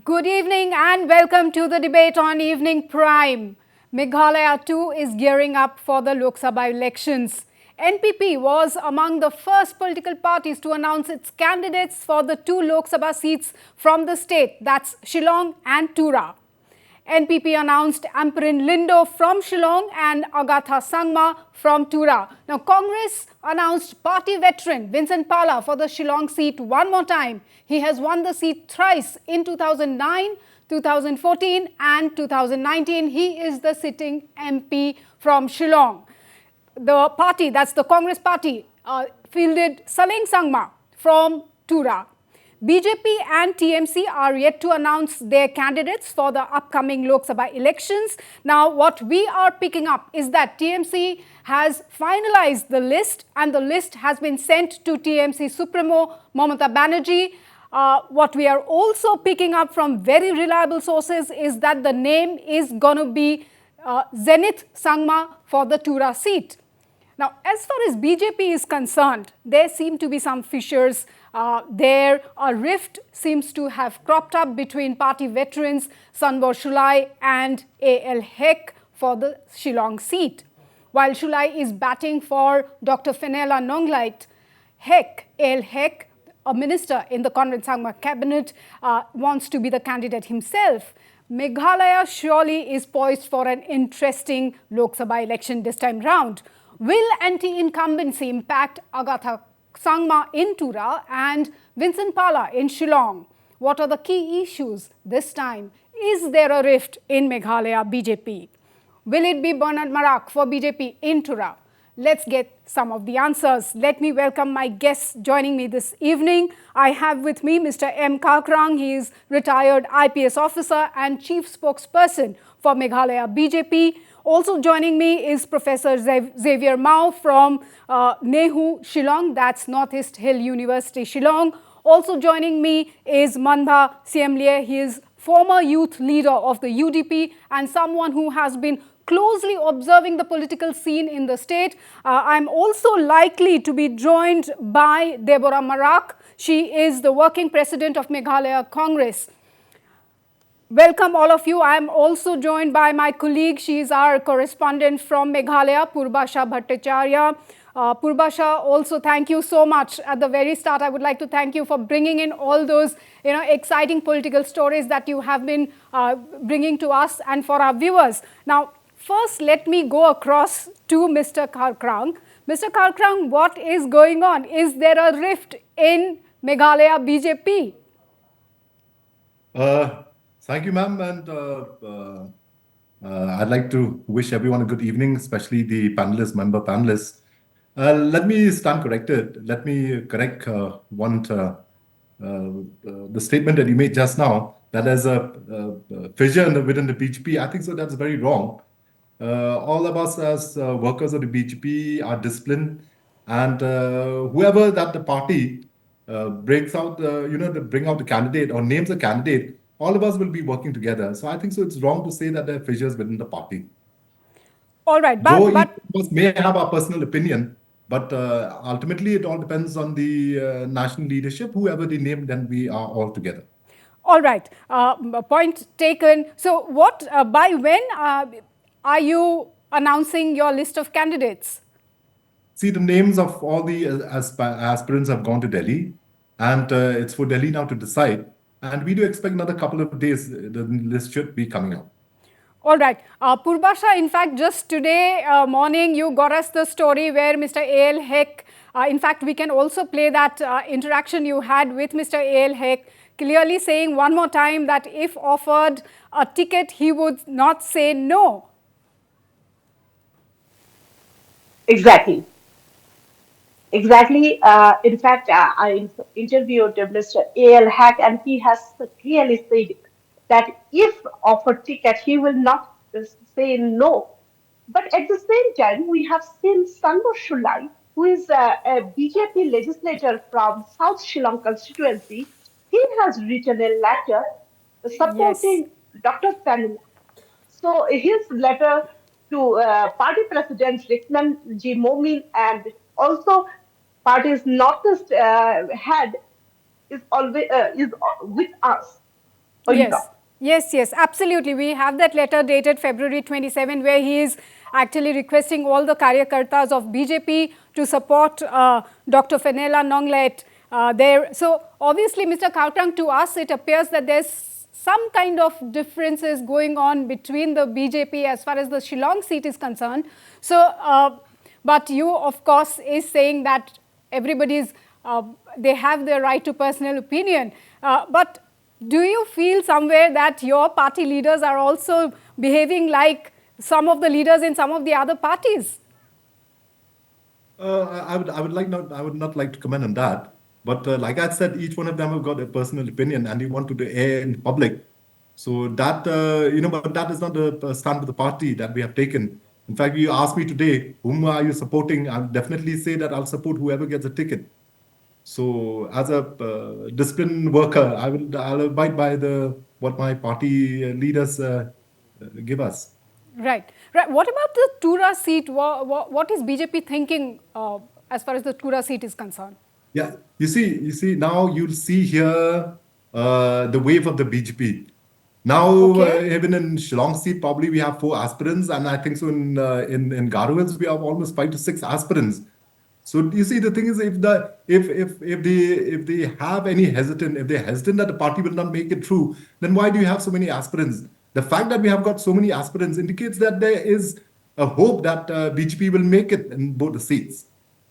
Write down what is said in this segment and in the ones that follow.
Good evening and welcome to the debate on Evening Prime. Meghalaya too is gearing up for the Lok Sabha elections. NPP was among the first political parties to announce its candidates for the two Lok Sabha seats from the state, that's Shillong and Tura. NPP announced 𝗟𝗡𝗏𝗪𝗀 from Shillong and 𝗟𝗏𝗪𝗔𝗀 from Tura. Now, Congress announced party veteran Vincent Pala for the Shillong seat one more time. He has won the seat thrice in 2009, 2014 and 2019. He is the sitting MP from Shillong. The party, that's the Congress party, fielded Saleng Sangma from Tura. BJP and TMC are yet to announce their candidates for the upcoming Lok Sabha elections. Now, what we are picking up is that TMC has finalized the list and the list has been sent to TMC Supremo Mamata Banerjee. What we are also picking up from very reliable sources is that the name is going to be Zenith Sangma for the Tura seat. Now, as far as BJP is concerned, there seem to be some fissures. A rift seems to have cropped up between party veterans Sanbor Shulai and A.L. Hek for the Shillong seat. While Shulai is batting for Dr. Fenella Nonglait, A.L. Hek, a minister in the Conrad Sangma cabinet, wants to be the candidate himself. Meghalaya surely is poised for an interesting Lok Sabha election this time round. Will anti-incumbency impact Agatha Sangma in Tura and Vincent Pala in Shillong? What are the key issues this time? Is there a rift in Meghalaya BJP? Will it be Bernard Marak for BJP in Tura? Let's get some of the answers. Let me welcome my guests joining me this evening. I have with me Mr. M. Kakrang. He is retired IPS officer and chief spokesperson for Meghalaya BJP. Also joining me is Professor Xavier Mao from Nehu, Shillong, that's Northeast Hill University, Shillong. Also joining me is Manbha Siemlie. He is former youth leader of the UDP and someone who has been closely observing the political scene in the state. I'm also likely to be joined by Deborah Marak. She is the working president of Meghalaya Congress. Welcome all of you. I am also joined by my colleague. She is our correspondent from Meghalaya, 𝗟𝗏𝗧 Bhattacharya. 𝗟𝗏𝗧, also thank you so much. At the very start, I would like to thank you for bringing in all those exciting political stories that you have been bringing to us and for our viewers. Now, first, let me go across to Mr. Kakrang. Mr. Kakrang, what is going on? Is there a rift in Meghalaya BJP? Thank you, ma'am, and I'd like to wish everyone a good evening, especially the member panelists. Let me stand corrected. Let me correct the statement that you made just now, that there's a fissure within the BJP. I think so. That's very wrong. All of us as workers of the BJP are disciplined, and whoever that the party breaks out, bring out the candidate or names a candidate, all of us will be working together. So I think so. It's wrong to say that there are fissures within the party. All right, but each of us may have our personal opinion, but ultimately it all depends on the national leadership. Whoever they name, then we are all together. All right, point taken. So, by when are you announcing your list of candidates? See, the names of all the aspirants have gone to Delhi, and it's for Delhi now to decide. And we do expect another couple of days, the list should be coming out. All right. 𝗟𝗏𝗧, in fact, just today morning, you got us the story where Mr. A.L. Hek, in fact, we can also play that interaction you had with Mr. A.L. Hek, clearly saying one more time that if offered a ticket, he would not say no. Exactly. Exactly. In fact, I interviewed Mr. A.L. Hek, and he has clearly said that if offered ticket, he will not say no. But at the same time, we have seen Sanbor Shulai, who is a BJP legislator from South Shillong constituency. He has written a letter supporting Dr. Fenella. So his letter to party president Rickman G. Momin and also party's Northeast head is always is with us. Yes, yes, absolutely. We have that letter dated February 27 where he is actually requesting all the Karyakartas of BJP to support Dr. Fenela Nonglet there. So obviously, Mr. Kautrang, to us it appears that there's some kind of differences going on between the BJP as far as the Shillong seat is concerned. So, but you of course is saying that everybody's, they have their right to personal opinion. But do you feel somewhere that your party leaders are also behaving like some of the leaders in some of the other parties? I would not like to comment on that. But like I said, each one of them have got a personal opinion and they want to air in public. So that, but that is not the stand of the party that we have taken. In fact, you asked me today, whom are you supporting? I'll definitely say that I'll support whoever gets a ticket. So as a disciplined worker, I'll abide by what my party leaders give us. Right. What about the Tura seat? What is BJP thinking as far as the Tura seat is concerned? Yeah, you see, now you'll see here the wave of the BJP. Now, even in Shillong seat, probably we have 4 aspirants, and I think so in Garuels we have almost 5 to 6 aspirants. So you see, the thing is, if they have any hesitant, if they're hesitant that the party will not make it through, then why do you have so many aspirants? The fact that we have got so many aspirants indicates that there is a hope that BJP will make it in both the seats.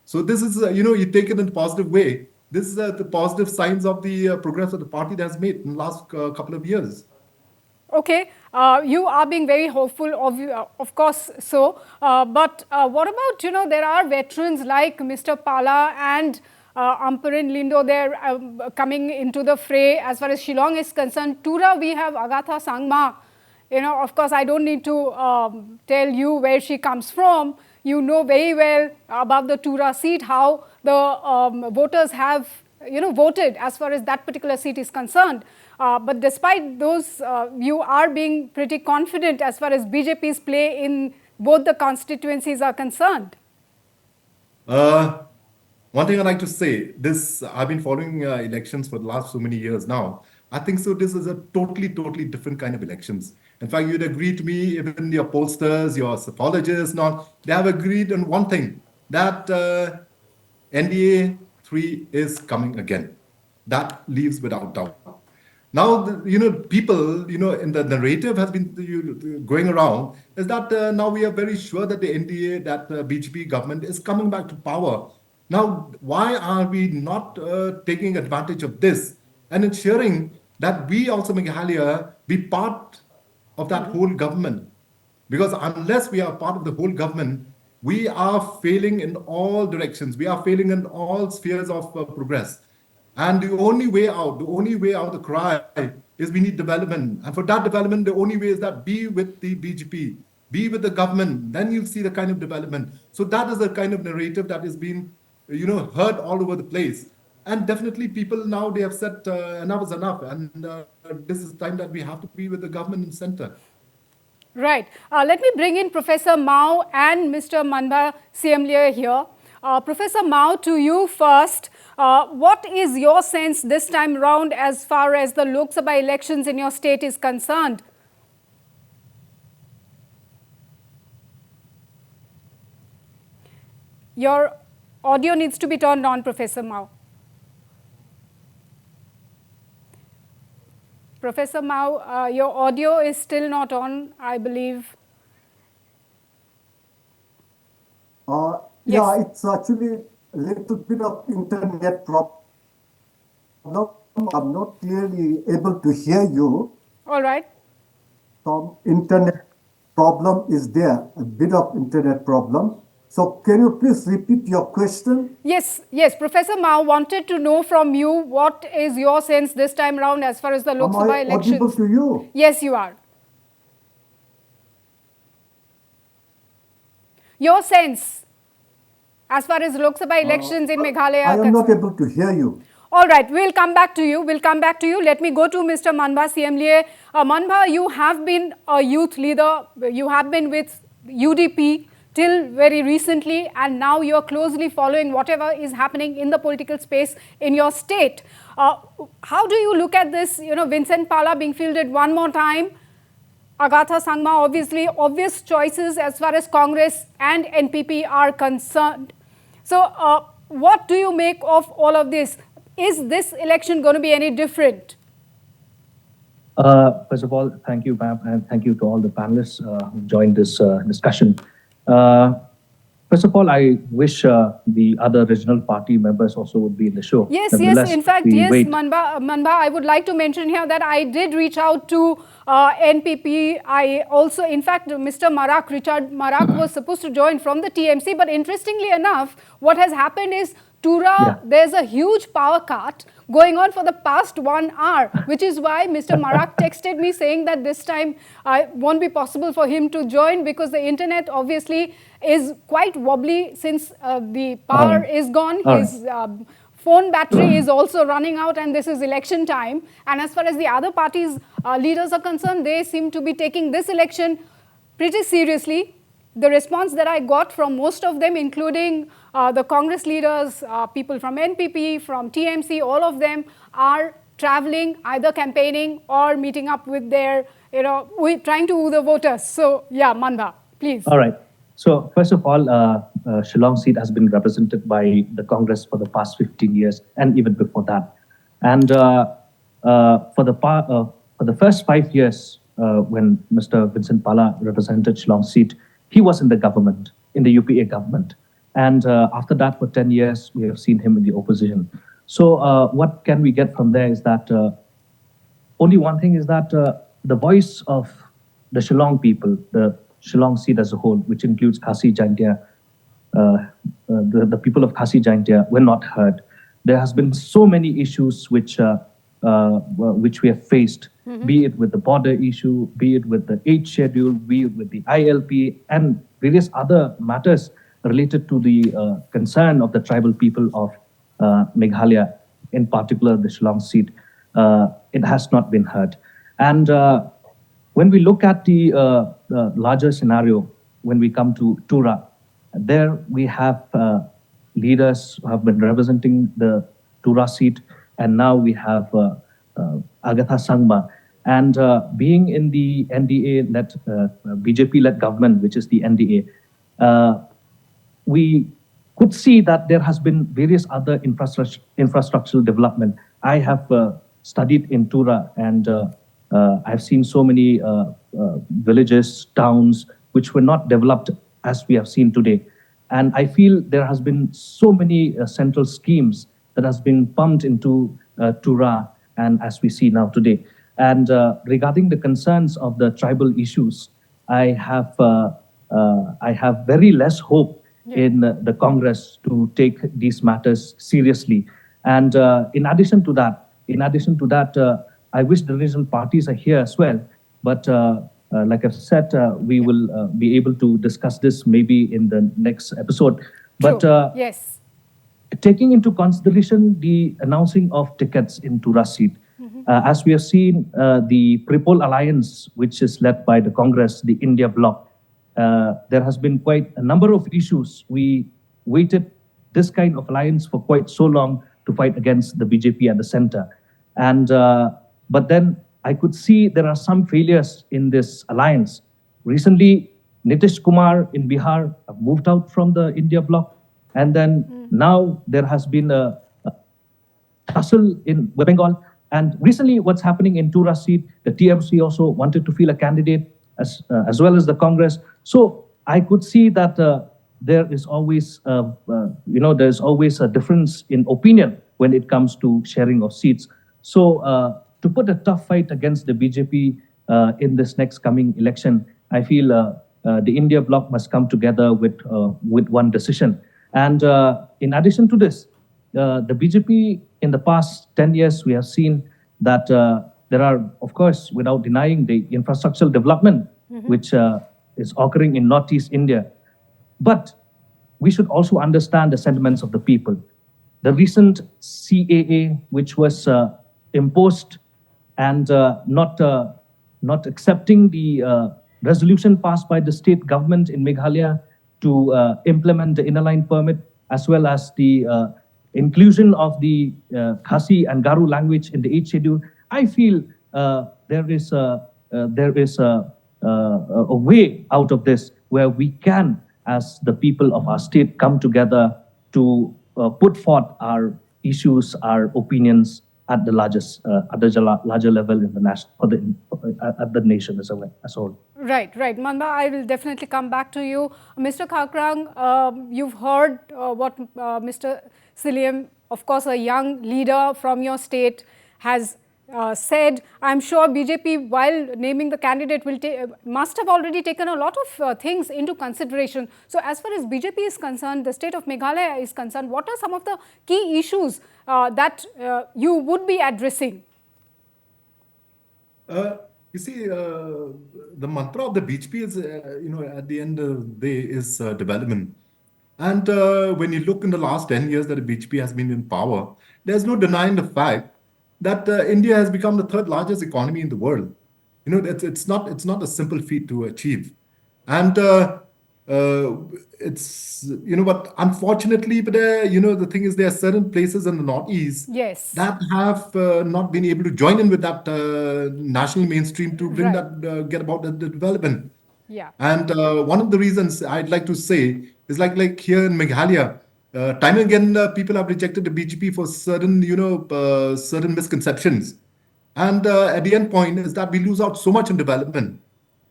So this is, you take it in a positive way. This is the positive signs of the progress that the party has made in the last couple of years. Okay, you are being very hopeful, of course so. But what about, there are veterans like Mr. Pala and Amparin Lindo, they're coming into the fray as far as Shillong is concerned. Tura, we have Agatha Sangma. Of course, I don't need to tell you where she comes from. You know very well about the Tura seat, how the voters have, voted as far as that particular seat is concerned. But despite those, you are being pretty confident as far as BJP's play in both the constituencies are concerned. One thing I'd like to say, I've been following elections for the last so many years now. I think so this is a totally different kind of elections. In fact, you'd agree to me, even your pollsters, your psychologists, they have agreed on one thing, that NDA 3 is coming again. That leaves without doubt. Now, people, in the narrative has been going around, is that now we are very sure that the NDA, that BJP government is coming back to power. Now, why are we not taking advantage of this and ensuring that we also, Meghalaya, be part of that whole government? Because unless we are part of the whole government, we are failing in all directions. We are failing in all spheres of progress. And the only way out the cry is we need development. And for that development, the only way is that be with the BJP, be with the government, then you'll see the kind of development. So that is the kind of narrative that is being, heard all over the place. And definitely people now, they have said enough is enough. And this is time that we have to be with the government in center. Right. Let me bring in Professor Mao and Mr. 𝗟𝗓𝗪 here. Professor Mao, to you first. What is your sense this time round as far as the Lok Sabha elections in your state is concerned? Your audio needs to be turned on, Professor Mao. Professor Mao, your audio is still not on, I believe. Yeah, it's actually a little bit of internet problem. I'm not clearly able to hear you. All right. Some internet problem is there, a bit of internet problem. So can you please repeat your question? Yes. Professor Mao wanted to know from you what is your sense this time round as far as the Lok Sabha elections. Am I audible to you? Yes, you are. Your sense as far as Lok Sabha elections in Meghalaya I am not able to hear you. All right, we'll come back to you. Let me go to Mr. Manbha 𝗟𝗪𝗪. Manbha, you have been a youth leader. You have been with UDP till very recently, and now you're closely following whatever is happening in the political space in your state. How do you look at this, Vincent Pala being fielded one more time? 𝗟𝗏𝗧𝗪𝗏, obviously, obvious choices as far as Congress and NPP are concerned. So, what do you make of all of this? Is this election going to be any different? First of all, thank you, ma'am, and thank you to all the panelists who joined this discussion. First of all, I wish the other regional party members also would be in the show. Yes, in fact, yes, Manbha, I would like to mention here that I did reach out to NPP. I also, in fact, Mr. Marak, Richard Marak was supposed to join from the TMC, but interestingly enough, what has happened is there's a huge power cut going on for the past 1 hour, which is why Mr. Marak texted me saying that this time it won't be possible for him to join because the internet obviously is quite wobbly since the power is gone. His phone battery is also running out, and this is election time. And as far as the other parties' leaders are concerned, they seem to be taking this election pretty seriously. The response that I got from most of them, including the Congress leaders, people from NPP, from TMC, all of them are traveling, either campaigning or meeting up with their, trying to woo the voters. So, yeah, Manbha, please. All right. So, first of all, Shillong seat has been represented by the Congress for the past 15 years and even before that. And for the first 5 years, when Mr. Vincent Pala represented Shillong seat, he was in the government, in the UPA government. And after that, for 10 years, we have seen him in the opposition. So what can we get from there is that only one thing is that the voice of the Shillong people, the Shillong seat as a whole, which includes 𝗟𝗏𝗪, the people of 𝗟𝗏𝗪 were not heard. There has been so many issues which we have faced, be it with the border issue, be it with the 8th schedule, be it with the ILP, and various other matters related to the concern of the tribal people of Meghalaya, in particular the Shillong seat. It has not been heard. And when we look at the larger scenario, when we come to Tura, there we have leaders who have been representing the Tura seat, and now we have 𝗟𝗏𝗧𝗪𝗏. And being in the NDA-led, BJP-led government, which is the NDA, we could see that there has been various other infrastructural development. I have studied in Tura, and I've seen so many villages, towns, which were not developed as we have seen today. And I feel there has been so many central schemes that has been pumped into Tura, and as we see now today. And regarding the concerns of the tribal issues, I have very less hope in the Congress to take these matters seriously. And in addition to that, I wish the regional parties are here as well. But like I've said, we will be able to discuss this maybe in the next episode. But yes, taking into consideration the announcing of tickets in Tura seat, as we have seen, the Tripol Alliance, which is led by the Congress, the India bloc, there has been quite a number of issues. We waited this kind of alliance for quite so long to fight against the BJP at the center. And but then I could see there are some failures in this alliance. Recently, Nitish Kumar in Bihar moved out from the India bloc. And then now there has been a tussle in West Bengal. And recently, what's happening in Tura seat, the TMC also wanted to field a candidate as well as the Congress. So I could see that there is always, there's always a difference in opinion when it comes to sharing of seats. So to put a tough fight against the BJP in this next coming election, I feel the India bloc must come together with one decision. And in addition to this, the BJP in the past 10 years, we have seen that there are, of course, without denying the infrastructural development, which is occurring in Northeast India. But we should also understand the sentiments of the people. The recent CAA, which was imposed and not accepting the resolution passed by the state government in Meghalaya to implement the inner line permit, as well as the inclusion of the 𝗟𝗏𝗏 and 𝗟𝗏𝗏𝗏 language in the 8th schedule. I feel there is a way out of this where we can, as the people of our state, come together to put forth our issues, our opinions at the larger level in the national, at the nation as a whole. Right, right. Manda, I will definitely come back to you. Mr. Khakrang, you've heard what Mr. 𝗟𝗟, of course, a young leader from your state, has said. I'm sure BJP, while naming the candidate, must have already taken a lot of things into consideration. So as far as BJP is concerned, the state of Meghalaya is concerned, what are some of the key issues that you would be addressing? You see, the mantra of the BJP is, at the end of the day, is development. And when you look in the last 10 years that the BJP has been in power, there's no denying the fact that India has become the third largest economy in the world. It's not a simple feat to achieve. And but unfortunately, but the thing is, there are certain places in the Northeast Yes. that have not been able to join in with that national mainstream to bring Right. that, get about the development. Yeah. And one of the reasons I'd like to say is like here in Meghalaya, time and again, people have rejected the BJP for certain, certain misconceptions. And at the end point is that we lose out so much in development.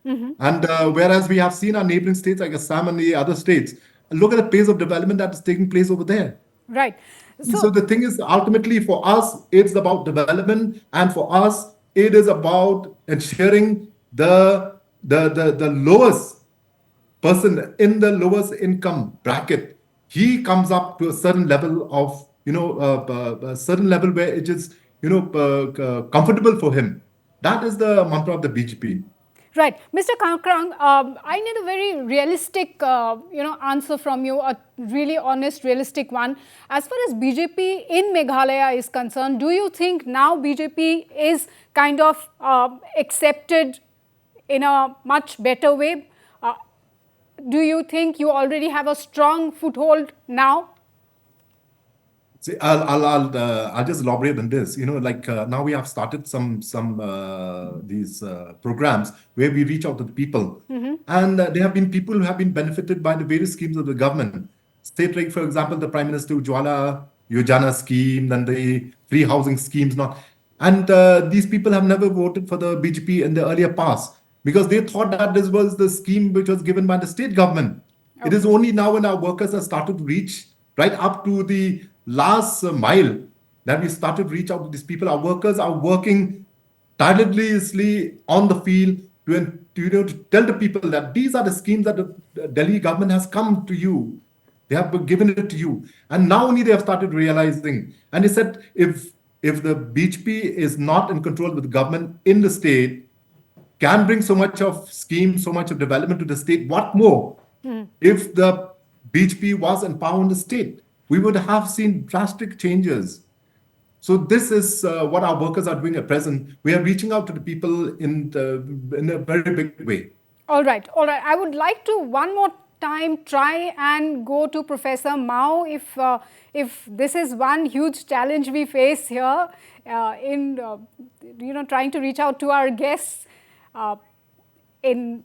And whereas we have seen our neighboring states like Assam and the other states, look at the pace of development that is taking place over there. Right. So the thing is, ultimately for us, it's about development, and for us, it is about ensuring the lowest person in the lowest income bracket, he comes up to a certain level of, a certain level where it is, comfortable for him. That is the mantra of the BJP. Right. Mr. Khakrang, I need a very realistic, answer from you, a really honest, realistic one. As far as BJP in Meghalaya is concerned, do you think now BJP is kind of accepted in a much better way? Do you think you already have a strong foothold now? See, I'll just elaborate on this. Now we have started some these programs where we reach out to the people, and there have been people who have been benefited by the various schemes of the government. State, like for example, the Prime Minister Ujjwala Yojana scheme, then the free housing schemes. And these people have never voted for the BJP in the earlier past because they thought that this was the scheme which was given by the state government. Okay. It is only now when our workers have started to reach right up to the last mile that we started to reach out to these people. Our workers are working tirelessly on the field to tell the people that these are the schemes that the Delhi government has come to you. They have given it to you. And now only they have started realizing. And they said, if the BJP is not in control with the government in the state, can bring so much of schemes, so much of development to the state, what more? If the BJP was in power in the state, we would have seen drastic changes. So this is what our workers are doing at present. We are reaching out to the people in a very big way. All right, all right. I would like to one more time try and go to Professor 𝗟𝗏 if this is one huge challenge we face here in trying to reach out to our guests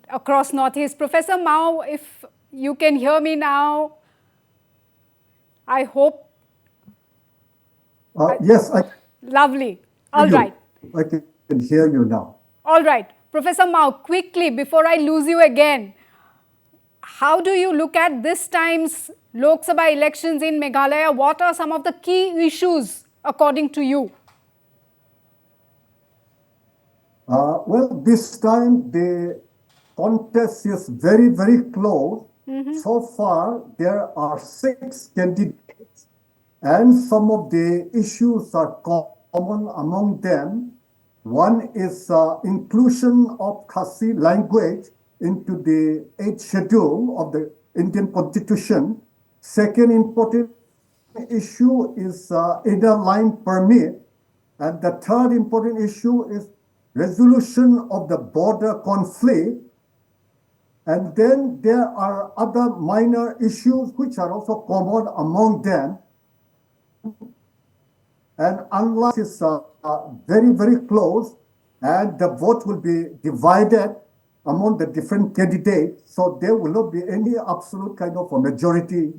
across Northeast. Professor 𝗟𝗏, if you can hear me now, I hope. Yes. Lovely. All right. I can hear you now. All right. Professor 𝗟𝗏, quickly, before I lose you again, how do you look at this time's Lok Sabha elections in Meghalaya? What are some of the key issues according to you? Well, this time the contest is very, very close. So far, there are 6 candidates, and some of the issues are common among them. One is inclusion of 𝗟𝗏𝗏 language into the 8th schedule of the Indian Constitution. Second important issue is inner line permit. And the third important issue is resolution of the border conflict. And then there are other minor issues which are also common among them. And unless it's very, very close, and the vote will be divided among the different candidates, so there will not be any absolute kind of a majority.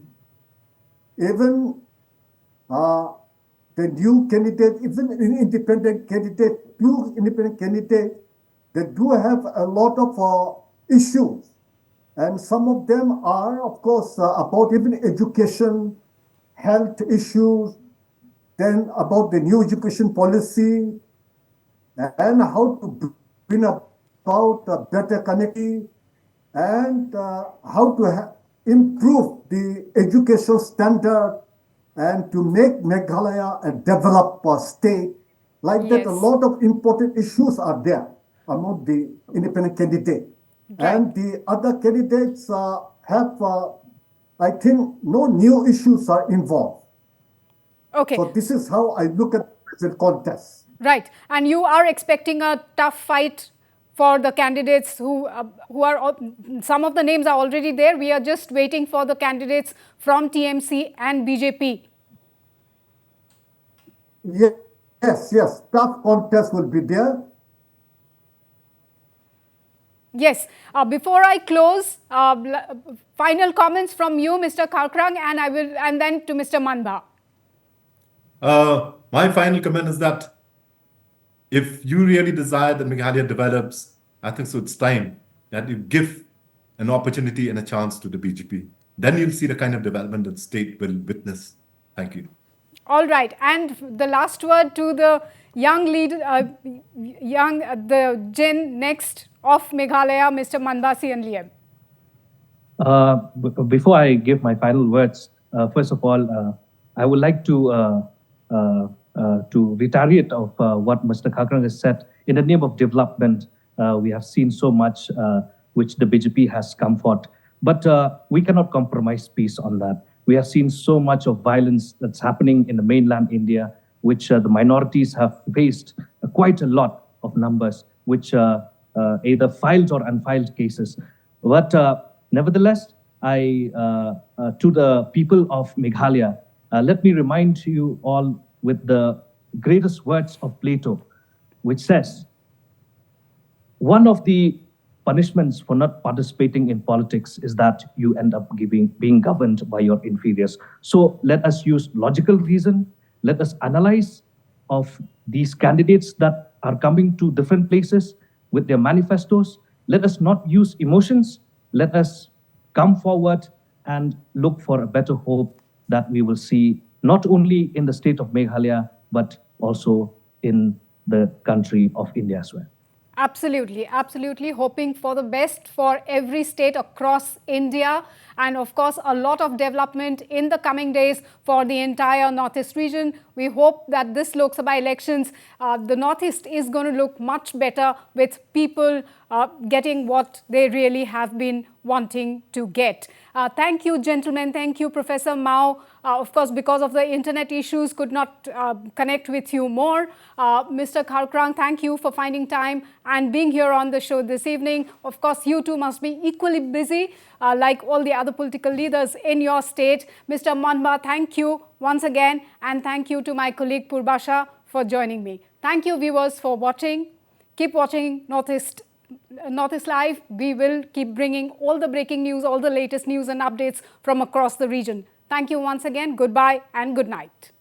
Even the new candidate, even an independent candidate, two independent candidates, they do have a lot of issues. And some of them are, of course, about even education, health issues, then about the new education policy, and how to bring about better connectivity, and how to improve the educational standard and to make Meghalaya a developed state. Like that, a lot of important issues are there among the independent candidates. Right. And the other candidates have, I think, no new issues are involved. Okay. So this is how I look at the contest. Right. And you are expecting a tough fight for the candidates who are, some of the names are already there. We are just waiting for the candidates from TMC and BJP. Yes. Tough contest will be there. Yes. Before I close, final comments from you, Mr. 𝗟𝗏𝗏, and then to Mr. 𝗟𝗏𝗵. My final comment is that if you really desire that Meghalaya develops, I think so it's time that you give an opportunity and a chance to the BJP. Then you'll see the kind of development that the state will witness. Thank you. All right. And the last word to the young leader, the Gen next of Meghalaya, Mr. 𝗟𝗏𝗏𝗪𝗓. Before I give my final words, first of all, I would like to reiterate of what Mr. 𝗟𝗏𝗏𝗧 has said. In the name of development, we have seen so much which the BJP has come forth. But we cannot compromise peace on that. We have seen so much of violence that's happening in the mainland India, which the minorities have faced quite a lot of numbers, which either filed or unfiled cases. But nevertheless, to the people of Meghalaya, let me remind you all with the greatest words of Plato, which says, one of the punishments for not participating in politics is that you end up being governed by your inferiors. So let us use logical reason. Let us analyze of these candidates that are coming to different places with their manifestos. Let us not use emotions. Let us come forward and look for a better hope that we will see not only in the state of Meghalaya, but also in the country of India as well. Absolutely, absolutely. Hoping for the best for every state across India, and of course a lot of development in the coming days for the entire Northeast region. We hope that this Lok Sabha elections, the Northeast is going to look much better with people getting what they really have been wanting to get. Thank you, gentlemen. Thank you, Professor Mao. Of course, because of the internet issues, could not connect with you more. Mr. 𝗟𝗏𝗏𝗧, thank you for finding time and being here on the show this evening. Of course, you too must be equally busy like all the other political leaders in your state. Mr. 𝗟𝗏𝗏𝗧, thank you once again, and thank you to my colleague Purvasha for joining me. Thank you, viewers, for watching. Keep watching Northeast Live. We will keep bringing all the breaking news, all the latest news and updates from across the region. Thank you once again. Goodbye and good night.